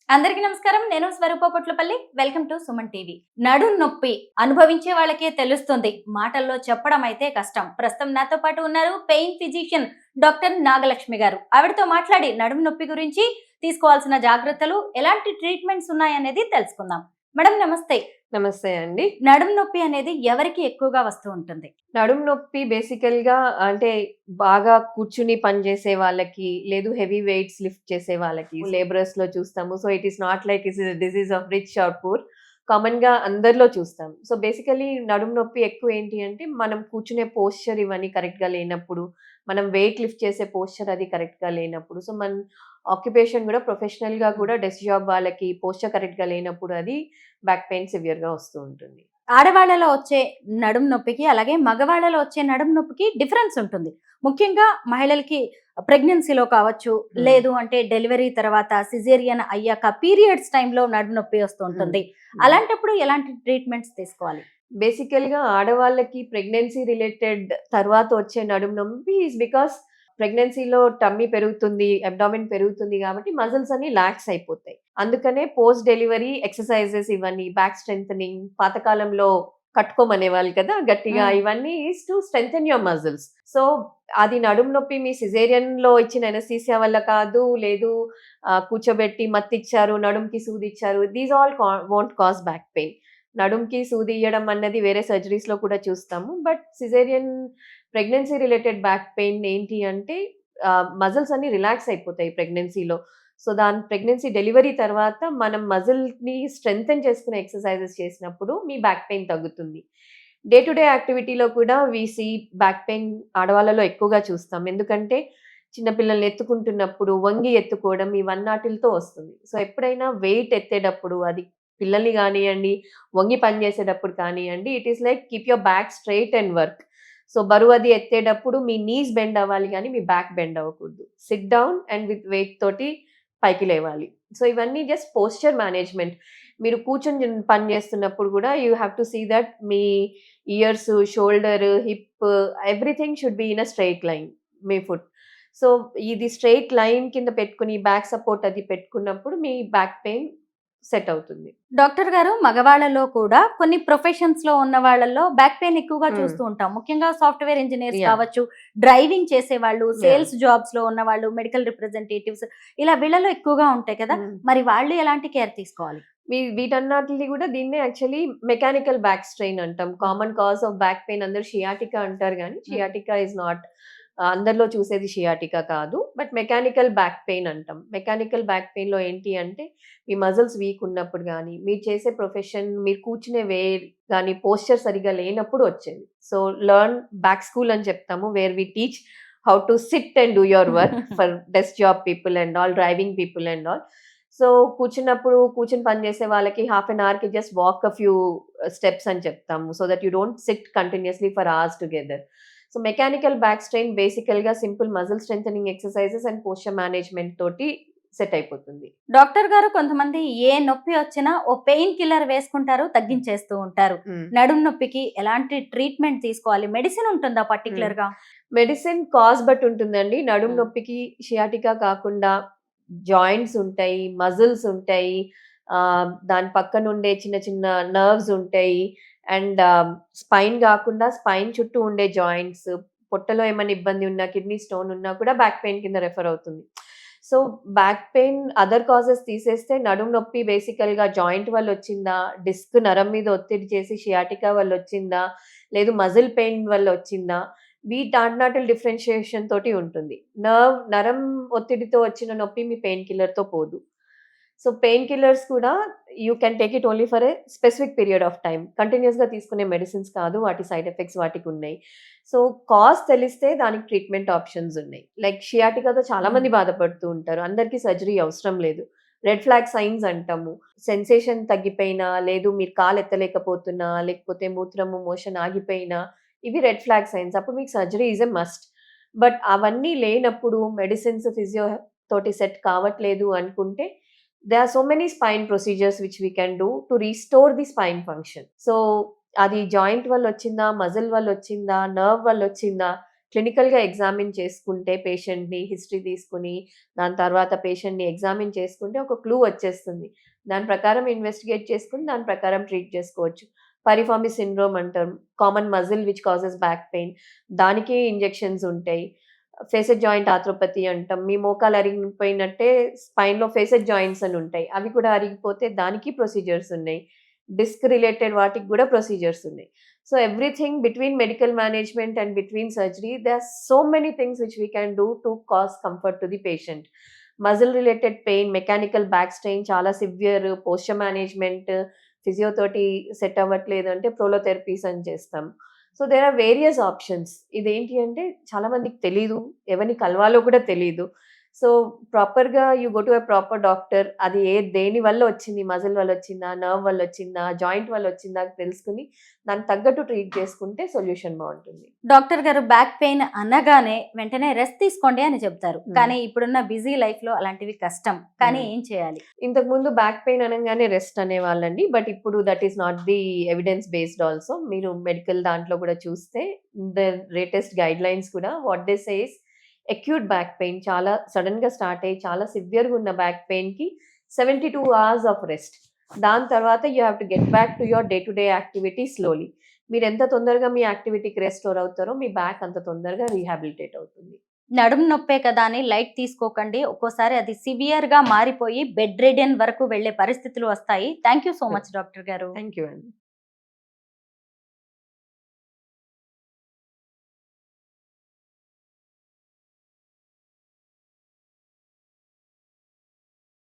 అందరికీ నమస్కారం. నేను Swaroopa Potlapalli. Welcome to Suman TV. నడుం నొప్పి అనుభవించే వాళ్ళకే తెలుస్తుంది. మాటల్లో చెప్పడం అయితే కష్టం. ప్రస్తుతం నాతో పాటు ఉన్నారు పెయిన్ ఫిజిషియన్ డాక్టర్ నాగలక్ష్మి గారు. ఆవిడతో మాట్లాడి నడుం నొప్పి గురించి తీసుకోవాల్సిన జాగ్రత్తలు, ఎలాంటి ట్రీట్మెంట్స్ ఉన్నాయనేది తెలుసుకుందాం. మేడం నమస్తే. నమస్తే అండి. నడుం నొప్పి అనేది ఎవరికి ఎక్కువగా వస్తూ ఉంటుంది? నడుము నొప్పి బేసికల్‌గా అంటే బాగా కూర్చుని పని చేసే వాళ్ళకి, లేదు హెవీ వెయిట్స్ లిఫ్ట్ చేసే వాళ్ళకి, లేబరర్స్‌లో చూస్తాము. So, it is not like its disease of rich or poor. కామన్‌గా అందరిలో చూస్తాం. సో, బేసికల్లీ నడుము నొప్పి ఎక్కువ ఏంటి అంటే, మనం కూర్చునే పోస్చర్ ఇవన్నీ కరెక్ట్‌గా లేనప్పుడు, మనం వెయిట్ లిఫ్ట్ చేసే పోస్చర్ అది కరెక్ట్‌గా లేనప్పుడు, సో, మన ఆక్యుపేషన్ కూడా ప్రొఫెషనల్‌గా కూడా డెస్క్ జాబ్ వాళ్ళకి పోస్చర్ కరెక్ట్‌గా లేనప్పుడు అది బ్యాక్ పెయిన్ సివియర్‌గా వస్తూ ఉంటుంది. ఆడవాళ్ళలో వచ్చే నడుం నొప్పికి, అలాగే మగవాళ్ళలో వచ్చే నడుం నొప్పికి డిఫరెన్స్ ఉంటుంది. ముఖ్యంగా మహిళలకి ప్రెగ్నెన్సీలో కావచ్చు, హ్మ్. లేదు అంటే డెలివరీ తర్వాత సిజేరియన్ అయ్యాక పీరియడ్స్ టైంలో నడుం నొప్పి వస్తూ హ్మ్. ఉంటుంది. హ్మ్. అలాంటప్పుడు ఎలాంటి ట్రీట్మెంట్స్ తీసుకోవాలి? బేసికల్‌గా ఆడవాళ్ళకి ప్రెగ్నెన్సీ రిలేటెడ్ తర్వాత వచ్చే నడుము నొప్పి ఈస్ బికాస్ ప్రెగ్నెన్సీలో టమ్మీ పెరుగుతుంది, అబ్డామెన్ పెరుగుతుంది కాబట్టి మజిల్స్ అన్ని లాక్స్ అయిపోతాయి. అందుకనే పోస్ట్ డెలివరీ ఎక్సర్‌సైజెస్ ఇవన్నీ బ్యాక్ స్ట్రెంథెనింగ్ పాతకాలంలో కట్టుకోమనేవాళ్ళు కదా! గట్టిగా హ్మ్. ఇవన్నీ is to strengthen your muscles. So, అది నడుము నొప్పి మీ సిజేరియన్‌లో ఇచ్చిన అనస్థీసియా వల్ల కాదు, లేదు కూర్చోబెట్టి మత్తిచ్చారు, నడుముకి సూదిచ్చారు. These all won't cause back pain. నడుంకి సూదియ్యడం అన్నది వేరే సర్జరీస్‌లో కూడా చూస్తాము. But caesarean pregnancy related back pain ఏంటి అంటే మజిల్స్ అన్నీ రిలాక్స్ అయిపోతాయి ప్రెగ్నెన్సీలో. సో, ప్రెగ్నెన్సీ డెలివరీ తర్వాత మనం మజిల్‌ని స్ట్రెంథెన్ చేసుకునే ఎక్సర్‌సైజెస్ చేసినప్పుడు మీ బ్యాక్ పెయిన్ తగ్గుతుంది. డే టు డే యాక్టివిటీలో కూడా వి సీ బ్యాక్ పెయిన్ ఆడవాళ్ళలో ఎక్కువగా చూస్తాం. ఎందుకంటే చిన్న పిల్లల్ని ఎత్తుకుంటున్నప్పుడు వంగి ఎత్తుకోవడం ఈ వన్నాటిలతో వస్తుంది. సో, ఎప్పుడైనా వెయిట్ ఎత్తేటప్పుడు అది పిల్లల్ని గానియండి, వంగి పని చేసేటప్పుడు కానియండి, it is like keep your back straight and work. So, బరువది ఎత్తేటప్పుడు మీ నీస్ బెండ్ అవ్వాలి గానీ, మీ బ్యాక్ బెండ్ అవ్వకూడదు. Sit down and with weight తోటి పైకి లేవాలి. సో, ఇవన్నీ జస్ట్ పోస్చర్ మేనేజ్‌మెంట్. మీరు కూర్చొని పని చేస్తున్నప్పుడు గూడా you have to see that మీ ears, shoulder, hip everything should be in a straight line మీ ఫుట్. సో, ఇది స్ట్రెయిట్ లైన్ కింద పెట్టుకొని బ్యాక్ సపోర్ట్ అది పెట్టుకున్నప్పుడు మీ బ్యాక్ పెయిన్ సెట్ అవుతుంది. డాక్టర్ గారు, మగవాళ్ళలో కూడా కొన్ని ప్రొఫెషన్స్‌లో ఉన్న వాళ్ళలో బ్యాక్ పెయిన్ ఎక్కువగా హ్మ్. చూస్తూ ఉంటాం. ముఖ్యంగా సాఫ్ట్‌వేర్ ఇంజినీర్స్ యాహ్! కావచ్చు, డ్రైవింగ్ చేసేవాళ్ళు, యాహ్! సేల్స్ జాబ్స్‌లో ఉన్నవాళ్ళు, మెడికల్ రిప్రజెంటేటివ్స్ ఇలా వీళ్ళలో ఎక్కువగా ఉంటాయి కదా! హ్మ్. మరి వాళ్ళు ఎలాంటి కేర్ తీసుకోవాలి? వీటన్నిటిని గూడా దీన్నే యాక్చువల్లీ మెకానికల్ బ్యాక్ స్ట్రెయిన్ అంటాం. హ్మ్. Common cause of back pain అందరూ షియాటికా అంటారు గానీ, హ్మ్. షియాటికా ఈస్ నాట్ అందరిలో చూసేది షియాటికా కాదు. బట్ మెకానికల్ బ్యాక్ పెయిన్ అంటాం. మెకానికల్ బ్యాక్ పెయిన్‌లో ఏంటి అంటే, మీ మజిల్స్ వీక్ ఉన్నప్పుడు గానీ, మీరు చేసే ప్రొఫెషన్, మీరు కూర్చునే వే గానీ, పోస్చర్ సరిగ్గా లేనప్పుడు వచ్చేది. సో, లెర్న్ బ్యాక్ స్కూల్ అని చెప్తాము. Where we teach how to sit and do your work for desk job people and all, driving people and all. So, కూర్చొని పని చేసే వాళ్ళకి హాఫ్ అన్ అవర్‌కి just walk a few steps అని చెప్తాము. So that you don't sit continuously for hours together. So, mechanical back strain బేసికల్‌గా simple muscle strengthening exercises and posture management తోటి set అయిపోతుంది. డాక్టర్ గారు, కొంతమంది ఏ నొప్పి వచ్చినా ఓ పెయిన్ కిల్లర్ వేసుకుంటారు, హ్మ్. తగ్గించేస్తూ ఉంటారు. హ్మ్. నడుం నొప్పికి ఎలాంటి ట్రీట్మెంట్ తీసుకోవాలి? మెడిసిన్ ఉంటుందా హ్మ్. పర్టిక్యులర్‌గా? మెడిసిన్ కాజ్ బట్టి ఉంటుందండి. నడుము హ్మ్. నొప్పికి షియాటికా కాకుండా జాయింట్స్ ఉంటాయి, మజిల్స్ ఉంటాయి. దాని పక్కనుండే చిన్న చిన్న నర్వ్స్ ఉంటాయి. అండ్ స్పైన్ గాకుండా స్పైన్ చుట్టూ ఉండే జాయింట్స్, పొట్టలో ఏమైనా ఇబ్బంది ఉన్నా, కిడ్నీ స్టోన్ ఉన్నా కూడా బ్యాక్ పెయిన్ కింద రెఫర్ అవుతుంది. So, back pain other causes తీసేస్తే నడుము నొప్పి బేసికల్‌గా జాయింట్ వల్లొచ్చిందా, డిస్క్ నరం మీద ఒత్తిడి చేసి షియాటికా వల్లొచ్చిందా, లేదు మజిల్ పెయిన్ వల్లొచ్చిందా, వీటన్నిటిల డిఫరెన్షియేషన్ తోటి ఉంటుంది. నరం ఒత్తిడితో వచ్చిన నొప్పి మీ పెయిన్ కిల్లర్‌తో పోదు. సో, పెయిన్ కిల్లర్స్ కూడా you can take it only for a specific period of time. కంటిన్యూయస్‌గా తీసుకునే మెడిసిన్స్ కాదు. వాటి సైడ్ ఎఫెక్ట్స్ వాటికున్నాయి. సో, కాజ్ తెలిస్తే దానికి ట్రీట్మెంట్ ఆప్షన్స్ ఉన్నాయి. లైక్ షియాటికాతో చాలా హ్మ్. మంది బాధపడుతూ ఉంటారు. అందరికీ సర్జరీ అవసరం లేదు. రెడ్ ఫ్లాగ్ సైన్స్ అంటాము. సెన్సేషన్ తగ్గిపోయినా, లేదు మీరు కాలు ఎత్తలేకపోతున్నా, లేకపోతే మూత్రము, మోషన్ ఆగిపోయినా, ఇవి రెడ్ ఫ్లాగ్ సైన్స్. అప్పుడు మీకు surgery is a must. But అవన్నీ లేనప్పుడు మెడిసిన్స్, ఫిజియో తోటి సెట్ కావట్లేదు అనుకుంటే, there are so many spine procedures which we can do to restore the spine function. So, అది జాయింట్ వల్లొచ్చిందా, మజిల్ వల్లొచ్చిందా, నర్వ్ వల్లొచ్చిందా, క్లినికల్గా ఎగ్జామిన్ చేసుకుంటే పేషెంట్ని హిస్టరీ తీసుకుని దాని తర్వాత పేషెంట్ని ఎగ్జామిన్ చేసుకుంటే ఒక క్లూ వచ్చేస్తుంది. దాని ప్రకారం ఇన్వెస్టిగేట్ చేసుకుని దాని ప్రకారం ట్రీట్ చేసుకోవచ్చు. పరిఫార్మి సిండ్రోమ్ అంటాం, common muscle which causes back pain, దానికి ఇంజెక్షన్స్ ఉంటాయి. ఫేసెడ్ జాయింట్ ఆర్థ్రోపతి అంటాం, మీ మోకాలు అరిగిపోయినట్టే స్పైన్లో ఫేసెడ్ జాయింట్స్ అని ఉంటాయి, అవి కూడా అరిగిపోతే దానికి ప్రొసీజర్స్ ఉన్నాయి. డిస్క్ రిలేటెడ్ వాటికి కూడా ప్రొసీజర్స్ ఉన్నాయి. So everything between medical management and between surgery they are so many things which we can do to cause comfort to the patient. Muscle related pain, mechanical back strain చాలా severe, posture management ఫిజియోతోటి set అవ్వట్లేదు అంటే prolotherapies అని చేస్తాం. So there are various options. ఇదేంటి అంటే చాలా మందికి తెలీదు, ఎవరిని కలవాలో కూడా తెలీదు. సో ప్రాపర్‌గా you go to a proper doctor. అది దేని వల్ల వచ్చింది, మజిల్ వల్ల వచ్చిందా, నర్వ్ వల్ల వచ్చిందా, జాయింట్ వల్ల వచ్చిందా తెలుసుకొని దానికి తగ్గట్టు ట్రీట్ చేసుకుంటే సొల్యూషన్ బావుంటుంది. డాక్టర్ గారు బ్యాక్ పెయిన్ అనగానే వెంటనే రెస్ట్ తీసుకోండి అని చెప్తారు. కానీ ఇప్పుడున్న బిజీ లైఫ్ లో అలాంటివి కష్టం. కానీ ఏం చేయాలి? ఇంతకుముందు బ్యాక్ పెయిన్ అనంగానే రెస్ట్ అనేవాళ్ళండి. బట్ ఇప్పుడు that is not the evidence based also. మీరు మెడికల్ దాంట్లో కూడా చూస్తే ద లేటెస్ట్ గైడ్‌లైన్స్ కూడా what they say is acute back pain చాలా సడెన్‌గా స్టార్ట్ అయ్యి చాలా సివియర్‌గా ఉన్న బ్యాక్ పెయిన్‌కి 72 అవర్స్ ఆఫ్ రెస్ట్. దాని తర్వాత you have to get back to your day to day activity slowly. మీరెంత తొందరగా మీ యాక్టివిటీకి రెస్టోర్ అవుతారో మీ బ్యాక్ అంత తొందరగా రీహాబిలిటేట్ అవుతుంది. నడుము నొప్పే కదా అని లైట్ తీసుకోకండి. ఒక్కోసారి అది సివియర్ గా మారిపోయి బెడ్ రిడెన్ వరకు వెళ్లే పరిస్థితులు వస్తాయి. Thank you so much doctor గారు. థాంక్ యూ అండి.